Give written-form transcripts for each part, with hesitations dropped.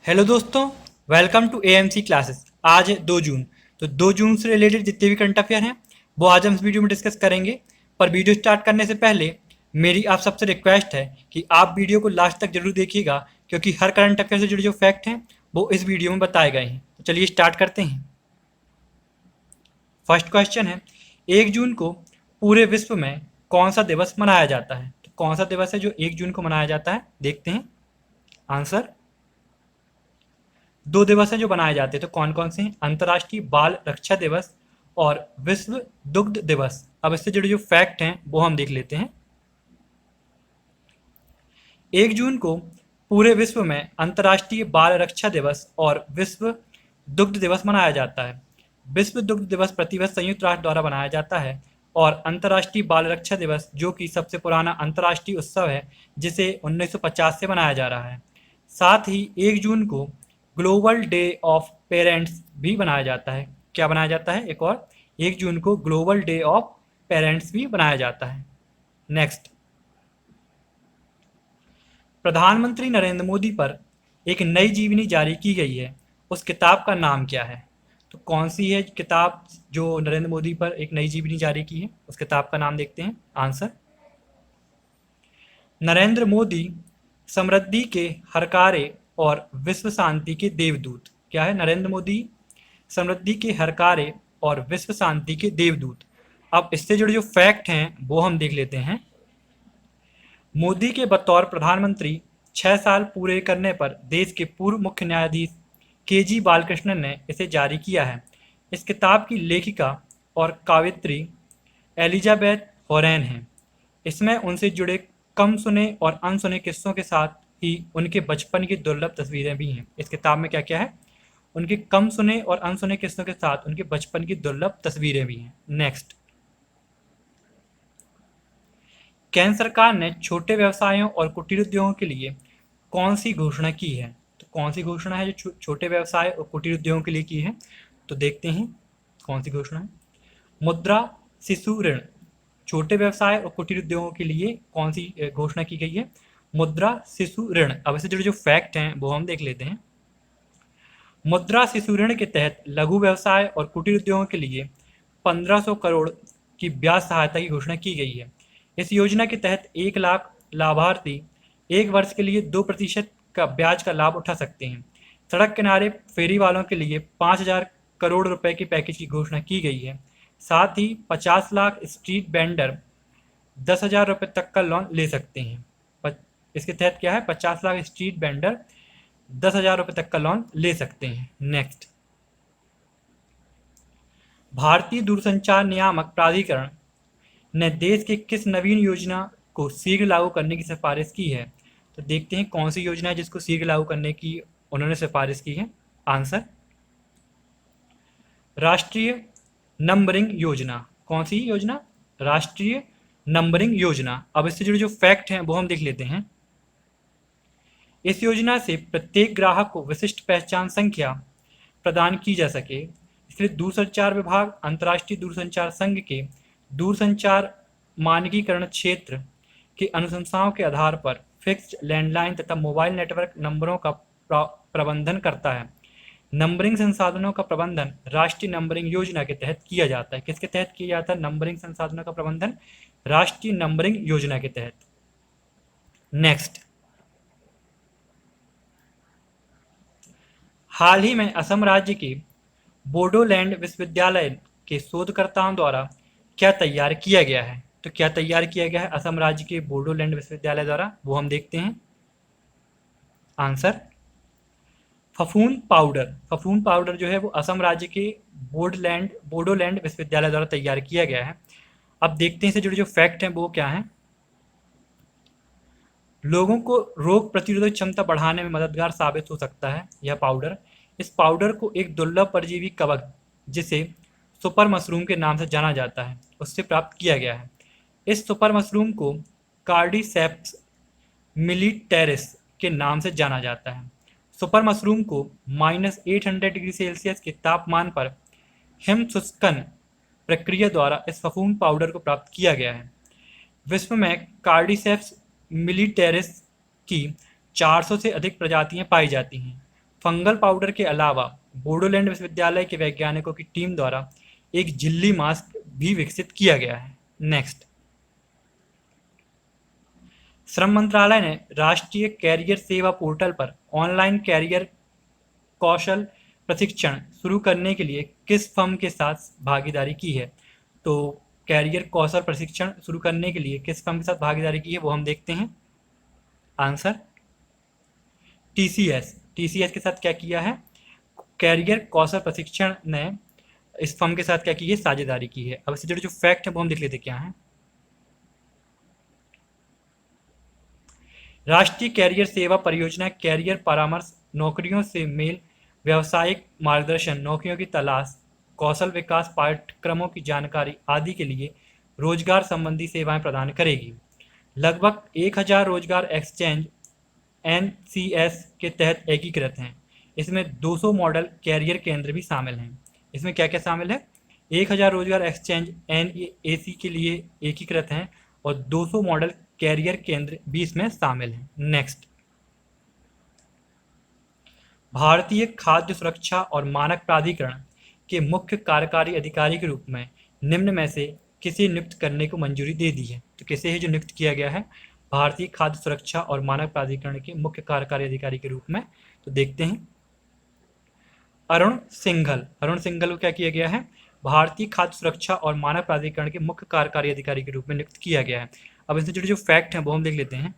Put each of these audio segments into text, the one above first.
Hello दोस्तों, welcome to AMC classes. आज है 2 जून। तो 2 जून से रिलेटेड जितने भी करंट अफेयर हैं वो आज हम इस वीडियो में डिस्कस करेंगे। पर वीडियो स्टार्ट करने से पहले मेरी आप सबसे रिक्वेस्ट है कि आप वीडियो को लास्ट तक जरूर देखिएगा, क्योंकि हर करंट अफेयर से जुड़े जो फैक्ट हैं वो इस वीडियो में बताए गए हैं। तो चलिए स्टार्ट करते हैं। फर्स्ट क्वेश्चन है, 1 जून को पूरे विश्व में कौन सा दिवस मनाया जाता है? तो कौन सा दिवस है जो 1 जून को मनाया जाता है? देखते हैं आंसर। 2 दिवस हैं जो बनाए जाते हैं, तो कौन कौन से हैं? अंतर्राष्ट्रीय बाल रक्षा दिवस और विश्व दुग्ध दिवस। अब इससे जुड़े जो फैक्ट हैं वो हम देख लेते हैं। 1 जून को पूरे विश्व में अंतर्राष्ट्रीय बाल रक्षा दिवस और विश्व दुग्ध दिवस मनाया जाता है। विश्व दुग्ध दिवस प्रतिवर्ष संयुक्त राष्ट्र द्वारा मनाया जाता है और अंतर्राष्ट्रीय बाल रक्षा दिवस, जो कि सबसे पुराना अंतर्राष्ट्रीय उत्सव है, जिसे 1950 से मनाया जा रहा है। साथ ही 1 जून को ग्लोबल डे ऑफ पेरेंट्स भी बनाया जाता है। क्या बनाया जाता है? एक और 1 जून को ग्लोबल डे ऑफ पेरेंट्स भी बनाया जाता है। नेक्स्ट, प्रधानमंत्री नरेंद्र मोदी पर एक नई जीवनी जारी की गई है, उस किताब का नाम क्या है? तो कौन सी है किताब जो नरेंद्र मोदी पर एक नई जीवनी जारी की है? उस किताब का नाम देखते हैं। आंसर, नरेंद्र मोदी समृद्धि के हरकारे और विश्व शांति के देवदूत। क्या है? नरेंद्र मोदी समृद्धि के हरकारे और विश्व शांति के देवदूत। अब इससे जुड़े जो फैक्ट हैं वो हम देख लेते हैं। मोदी के बतौर प्रधानमंत्री 6 साल पूरे करने पर देश के पूर्व मुख्य न्यायाधीश केजी बालकृष्णन ने इसे जारी किया है। इस किताब की लेखिका और कवयित्री एलिजाबेथ होरेन हैं। इसमें उनसे जुड़े कम सुने और अनसुने किस्सों के साथ ही उनके बचपन की दुर्लभ तस्वीरें भी हैं। इस किताब में क्या क्या है? उनके कम सुने और अनसुने किस्सों के साथ उनके बचपन की दुर्लभ तस्वीरें भी हैं। नेक्स्ट, केंद्र सरकार ने छोटे व्यवसायों और कुटीर उद्योगों के लिए कौन सी घोषणा की है? तो कौन सी घोषणा है जो छोटे व्यवसाय और कुटीर उद्योगों के लिए की है? तो देखते हैं कौन सी घोषणा है। मुद्रा शिशु ऋण। छोटे व्यवसाय और कुटीर उद्योगों के लिए कौन सी घोषणा की गई है? मुद्रा शिशु ऋण। अब इससे जुड़े जो फैक्ट हैं वो हम देख लेते हैं। मुद्रा शिशु ऋण के तहत लघु व्यवसाय और कुटीर उद्योगों के लिए 1500 करोड़ की ब्याज सहायता की घोषणा की गई है। इस योजना के तहत 1 लाख लाभार्थी 1 वर्ष के लिए 2% का ब्याज का लाभ उठा सकते हैं। सड़क किनारे फेरी वालों के लिए 5000 करोड़ रुपए के पैकेज की घोषणा की गई है। साथ ही 50 लाख स्ट्रीट वेंडर 10,000 रुपये तक का लोन ले सकते हैं। इसके तहत क्या है? 50 लाख स्ट्रीट वेंडर 10,000 रुपये तक का लोन ले सकते हैं। नेक्स्ट, भारतीय दूरसंचार नियामक प्राधिकरण ने देश के किस नवीन योजना को शीघ्र लागू करने की सिफारिश की है? तो देखते हैं कौन सी योजना है जिसको शीघ्र लागू करने की उन्होंने सिफारिश की है। आंसर, राष्ट्रीय नंबरिंग योजना। कौन सी योजना? राष्ट्रीय नंबरिंग योजना। अब इससे जुड़े जो फैक्ट हैं वो हम देख लेते हैं। इस योजना से प्रत्येक ग्राहक को विशिष्ट पहचान संख्या प्रदान की जा सके, इसलिए दूरसंचार विभाग अंतर्राष्ट्रीय दूरसंचार संघ के दूरसंचार मानकीकरण क्षेत्र की अनुशंसाओं के आधार पर फिक्स्ड, लैंडलाइन तथा मोबाइल नेटवर्क नंबरों का प्रबंधन करता है। नंबरिंग संसाधनों का प्रबंधन राष्ट्रीय नंबरिंग योजना के तहत किया जाता है। किसके तहत किया जाता है नंबरिंग संसाधनों का प्रबंधन? राष्ट्रीय नंबरिंग योजना के तहत। नेक्स्ट, हाल ही में असम राज्य के बोडोलैंड विश्वविद्यालय के शोधकर्ताओं द्वारा क्या तैयार किया गया है? तो क्या तैयार किया गया है असम राज्य के बोडोलैंड विश्वविद्यालय द्वारा? वो हम देखते हैं। आंसर, फफूंद पाउडर। फफूंद पाउडर जो है वो असम राज्य के बोडोलैंड विश्वविद्यालय द्वारा तैयार किया गया है। अब देखते हैं इससे जुड़े जो फैक्ट हैं वो क्या हैं। लोगों को रोग प्रतिरोधक क्षमता बढ़ाने में मददगार साबित हो सकता है यह पाउडर। इस पाउडर को एक दुर्लभ परजीवी कवक, जिसे सुपर मशरूम के नाम से जाना जाता है, उससे प्राप्त किया गया है। इस सुपर मशरूम को कार्डिसेप्स मिलिटेरिस के नाम से जाना जाता है। सुपर मशरूम को -800 डिग्री सेल्सियस के तापमान पर हिमशुष्कन प्रक्रिया द्वारा इस फफूंद पाउडर को प्राप्त किया गया है। विश्व में कार्डिसेप्स मिलिटेरिस की 400 से अधिक प्रजातियां पाई जाती हैं। फंगल पाउडर के अलावा बोडोलैंड विश्वविद्यालय के वैज्ञानिकों की टीम द्वारा एक झिल्ली मास्क भी विकसित किया गया है। नेक्स्ट, श्रम मंत्रालय ने राष्ट्रीय कैरियर सेवा पोर्टल पर ऑनलाइन कैरियर कौशल प्रशिक्षण शुरू करने के लिए किस फर्म के साथ भागीदारी की है? तो कैरियर कौशल प्रशिक्षण शुरू करने के लिए किस फर्म के साथ भागीदारी की है वो हम देखते हैं। Answer TCS. टीसीएस के साथ क्या किया है? कैरियर कौशल प्रशिक्षण ने इस फर्म के साथ क्या की है? साझेदारी की है। अब इससे जुड़े जो फैक्ट है वो हम देख लेते क्या है। राष्ट्रीय कैरियर सेवा परियोजना कैरियर परामर्श, नौकरियों से मेल, व्यावसायिक मार्गदर्शन, नौकरियों की तलाश, कौशल विकास पाठ्यक्रमों की जानकारी आदि के लिए रोजगार संबंधी सेवाएं प्रदान करेगी। लगभग 1000 रोजगार एक्सचेंज एनसीएस के तहत एकीकृत हैं। इसमें 200 मॉडल कैरियर केंद्र भी शामिल हैं। इसमें क्या क्या शामिल है? 1000 रोजगार एक्सचेंज एनएसी के लिए एकीकृत हैं और 200 मॉडल कैरियर केंद्र भी इसमें शामिल हैं। नेक्स्ट, भारतीय खाद्य सुरक्षा और मानक प्राधिकरण के मुख्य कार्यकारी अधिकारी के रूप में निम्न में से किसे नियुक्त करने को मंजूरी दे दी है? तो किसे है जो नियुक्त किया गया है भारतीय खाद्य सुरक्षा और मानक प्राधिकरण के मुख्य कार्यकारी अधिकारी के रूप में? तो देखते हैं, अरुण सिंघल। अरुण सिंघल को क्या किया गया है? भारतीय खाद्य सुरक्षा और मानक प्राधिकरण के मुख्य कार्यकारी अधिकारी के रूप में नियुक्त किया गया है। अब इससे जुड़े जो फैक्ट हैं वो हम देख लेते हैं।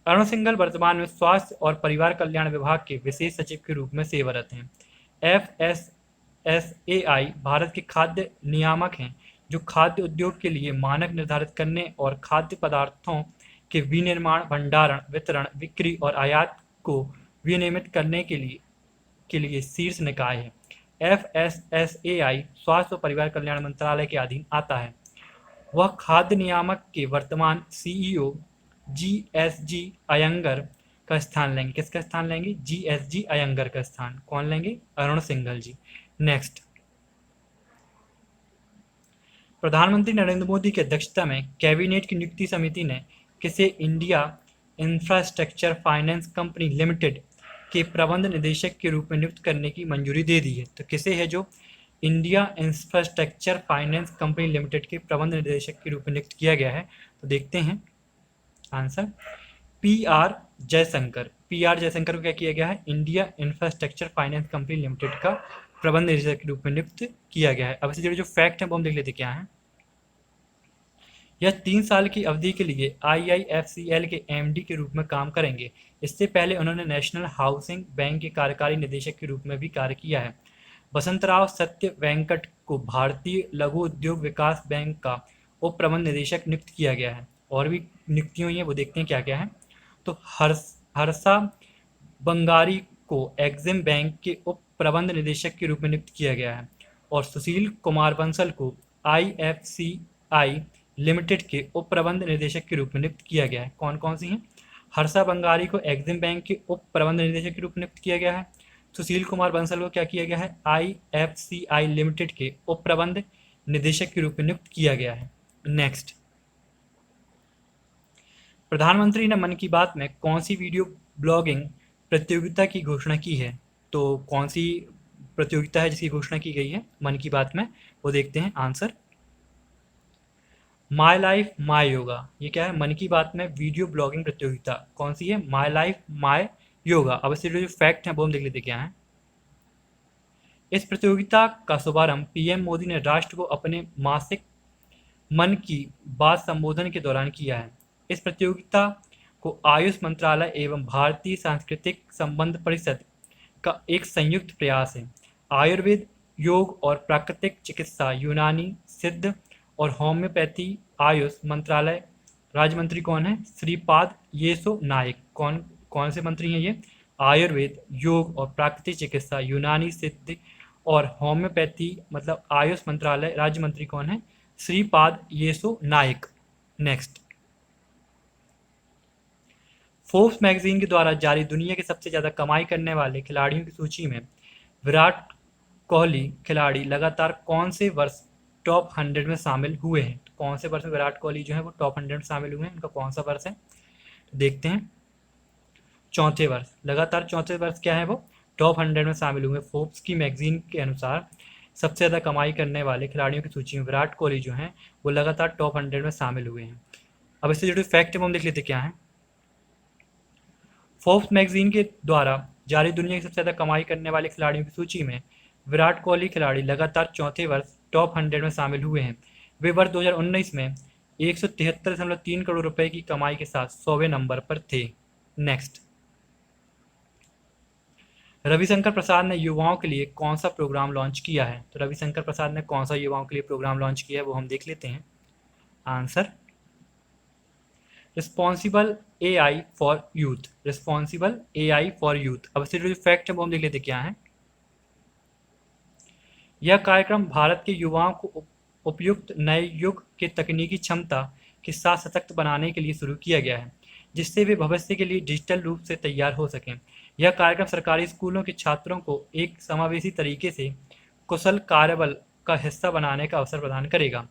अरुण सिंघल वर्तमान में स्वास्थ्य और परिवार कल्याण विभाग के विशेष सचिव के रूप में सेवारत हैं। FSSAI भारत के खाद्य नियामक हैं जो खाद्य उद्योग के लिए मानक निर्धारित करने और खाद्य पदार्थों के विनिर्माण, भंडारण, वितरण, बिक्री और आयात को विनियमित करने के लिए शीर्ष निकाय है। FSSAI स्वास्थ्य और परिवार कल्याण मंत्रालय के अधीन आता है। वह खाद्य नियामक के वर्तमान सीईओ GSG अयंगर का स्थान लेंगे। किसका स्थान लेंगे? GSG अयंगर का स्थान कौन लेंगे? अरुण सिंघल जी। नेक्स्ट, प्रधानमंत्री नरेंद्र मोदी की अध्यक्षता में कैबिनेट की नियुक्ति समिति ने किसे India infrastructure finance company limited के प्रबंध निदेशक के रूप में नियुक्त करने की मंजूरी दे दी है? तो किसे है जो India infrastructure finance company limited के प्रबंध निदेशक के रूप में नियुक्त किया गया है? तो देखते हैं answer, PR Jaishankar. PR Jaishankar को क्या किया गया है? India infrastructure finance company limited का प्रबंध निदेशक के रूप में नियुक्त किया गया है। अब इससे जुड़े जो फैक्ट हैं वो हम देख लेते क्या है। यह 3 साल की अवधि के लिए IIFCL के MD के रूप में काम करेंगे। इससे पहले उन्होंने नेशनल हाउसिंग बैंक के कार्यकारी निदेशक के रूप में भी कार्य किया है। वसंतराव सत्य वेंकट को भारतीय लघु उद्योग विकास बैंक का उप प्रबंध निदेशक नियुक्त किया गया है। और भी नियुक्तियां हुई हैं वो देखते हैं क्या क्या है। तो हर्षा बंगारी को एग्जिम बैंक के उप प्रबंध निदेशक के रूप में नियुक्त किया गया है और सुशील कुमार बंसल को IFCI लिमिटेड के उप प्रबंध निदेशक के रूप में नियुक्त किया गया है। कौन कौन सी हैं? हर्षा बंगारी को एग्जिम बैंक के उप प्रबंध निदेशक के रूप में नियुक्त किया गया है। सुशील कुमार बंसल को क्या किया गया है? IFCI लिमिटेड के उप प्रबंध निदेशक के रूप में नियुक्त किया गया है। नेक्स्ट, प्रधानमंत्री ने मन की बात में कौन सी वीडियो ब्लॉगिंग प्रतियोगिता की घोषणा की है? तो कौन सी प्रतियोगिता है जिसकी घोषणा की गई है मन की बात में? वो देखते हैं answer, my life my yoga. ये क्या है? मन की बात में वीडियो ब्लॉगिंग प्रतियोगिता कौन सी है? My life my yoga. अब इससे जो फैक्ट है वो हम देख लेते क्या है। इस प्रतियोगिता का शुभारंभ PM मोदी ने राष्ट्र को अपने मासिक मन की बात संबोधन के दौरान किया है। इस प्रतियोगिता को आयुष मंत्रालय एवं भारतीय सांस्कृतिक संबंध परिषद का एक संयुक्त प्रयास है। आयुर्वेद, योग और प्राकृतिक चिकित्सा, यूनानी, सिद्ध और होम्योपैथी आयुष मंत्रालय राज्य मंत्री कौन है? श्रीपाद येसो नाइक। कौन कौन से मंत्री हैं ये? आयुर्वेद, योग और प्राकृतिक चिकित्सा, यूनानी, सिद्ध और होम्योपैथी मतलब आयुष मंत्रालय राज्य मंत्री कौन है? Shripad Yesso Naik. Next, Forbes magazine के द्वारा जारी दुनिया के सबसे ज्यादा कमाई करने वाले खिलाड़ियों की सूची में विराट कोहली खिलाड़ी लगातार कौन से वर्ष टॉप 100 में शामिल हुए हैं? तो कौन से वर्ष में विराट कोहली जो है वो टॉप 100 में शामिल हुए हैं? उनका कौन सा वर्ष है? तो देखते हैं, चौथे वर्ष, लगातार चौथे वर्ष क्या है वो टॉप 100 में शामिल हुए। फोर्ब्स की मैगजीन के अनुसार सबसे ज़्यादा कमाई करने वाले खिलाड़ियों की सूची में विराट कोहली जो हैं वो लगातार टॉप 100 में शामिल हुए हैं। अब इससे जुड़े फैक्ट हम देख लेते क्या हैं। फोर्ब्स मैगजीन के द्वारा जारी दुनिया की सबसे ज़्यादा कमाई करने वाले खिलाड़ियों की सूची में विराट कोहली खिलाड़ी लगातार चौथे वर्ष टॉप 100 में शामिल हुए हैं। वे वर्ष 2019 में 173.3 करोड़ रुपए की कमाई के साथ 100वें नंबर पर थे। नेक्स्ट, रविशंकर प्रसाद ने युवाओं के लिए कौन सा प्रोग्राम लॉन्च किया है? तो रविशंकर प्रसाद ने कौन सा युवाओं के लिए प्रोग्राम लॉन्च किया है वो हम देख लेते हैं। Answer, responsible AI for youth. Responsible AI for youth. अब इससे जो फैक्ट है वो हम देख लेते क्या है। यह कार्यक्रम भारत के युवाओं को उपयुक्त नए युग के तकनीकी क्षमता के साथ सशक्त बनाने के लिए शुरू किया गया है, जिससे वे भविष्य के लिए डिजिटल रूप से तैयार हो सकें। यह कार्यक्रम सरकारी स्कूलों के छात्रों को एक समावेशी तरीके से कुशल कार्यबल का हिस्सा बनाने का अवसर प्रदान करेगा।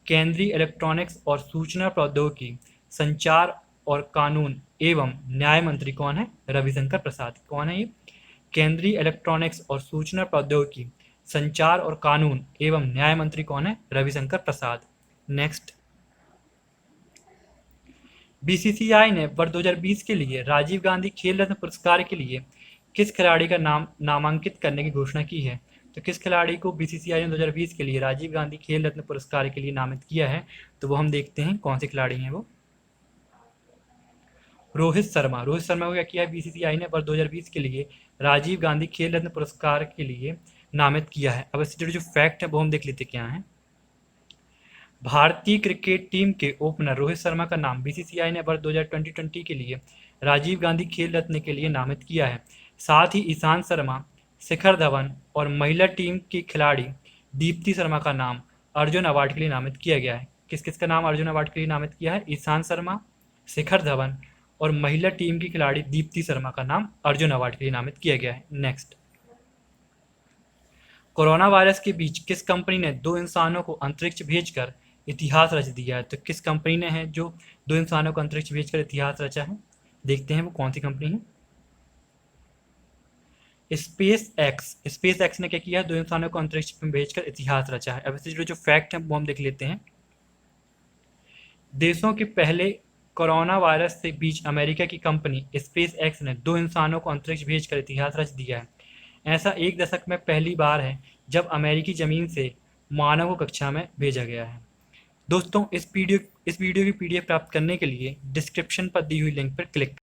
केंद्रीय इलेक्ट्रॉनिक्स और सूचना प्रौद्योगिकी, संचार और कानून एवं न्याय मंत्री कौन है? रविशंकर प्रसाद। कौन है ये? केंद्रीय इलेक्ट्रॉनिक्स और सूचना प्रौद्योगिकी, संचार और कानून एवं न्याय मंत्री कौन है? रविशंकर प्रसाद। नेक्स्ट, बीसीसीआई ने वर्ष 2020 के लिए राजीव गांधी खेल रत्न पुरस्कार के लिए किस खिलाड़ी का नाम नामांकित करने की घोषणा की है? तो किस खिलाड़ी को बीसीसीआई ने 2020 के लिए राजीव गांधी खेल रत्न पुरस्कार के लिए नामित किया है? तो वो हम देखते हैं कौन से खिलाड़ी हैं वो। रोहित शर्मा। रोहित शर्मा को क्या किया है बीसीसीआई ने वर्ष 2020 के लिए राजीव गांधी खेल रत्न पुरस्कार के लिए नामित किया है। अब इससे जुड़े जो फैक्ट है वो हम देख लेते क्या हैं। भारतीय क्रिकेट टीम के ओपनर रोहित शर्मा का नाम बीसीसीआई ने वर्ष 2020 के लिए राजीव गांधी खेल रत्न के लिए नामित किया है। साथ ही ईशांत शर्मा, शिखर धवन और महिला टीम की खिलाड़ी दीप्ति शर्मा का नाम अर्जुन अवार्ड के लिए नामित किया गया है। किस किस का नाम अर्जुन अवार्ड के लिए नामित किया है? ईशांत शर्मा, शिखर धवन और महिला टीम की खिलाड़ी दीप्ति शर्मा का नाम अर्जुन अवार्ड के लिए नामित किया गया है। नेक्स्ट, कोरोना वायरस के बीच किस कंपनी ने 2 इंसानों को अंतरिक्ष भेजकर इतिहास रच दिया है? तो किस कंपनी ने है जो 2 इंसानों को अंतरिक्ष भेजकर इतिहास रचा है? देखते हैं वो कौन सी कंपनी है। Space x. स्पेस एक्स ने क्या किया है? 2 इंसानों को अंतरिक्ष में भेजकर इतिहास रचा है। अब इससे जो फैक्ट है वो हम देख लेते हैं। देशों के पहले कोरोना वायरस से बीच अमेरिका की कंपनी स्पेस एक्स ने 2 इंसानों को अंतरिक्ष भेजकर इतिहास रच दिया है। ऐसा एक दशक में पहली बार है जब अमेरिकी जमीन से मानव को कक्षा में भेजा गया है। दोस्तों, इस वीडियो की पीडीएफ प्राप्त करने के लिए डिस्क्रिप्शन पर दी हुई लिंक पर क्लिक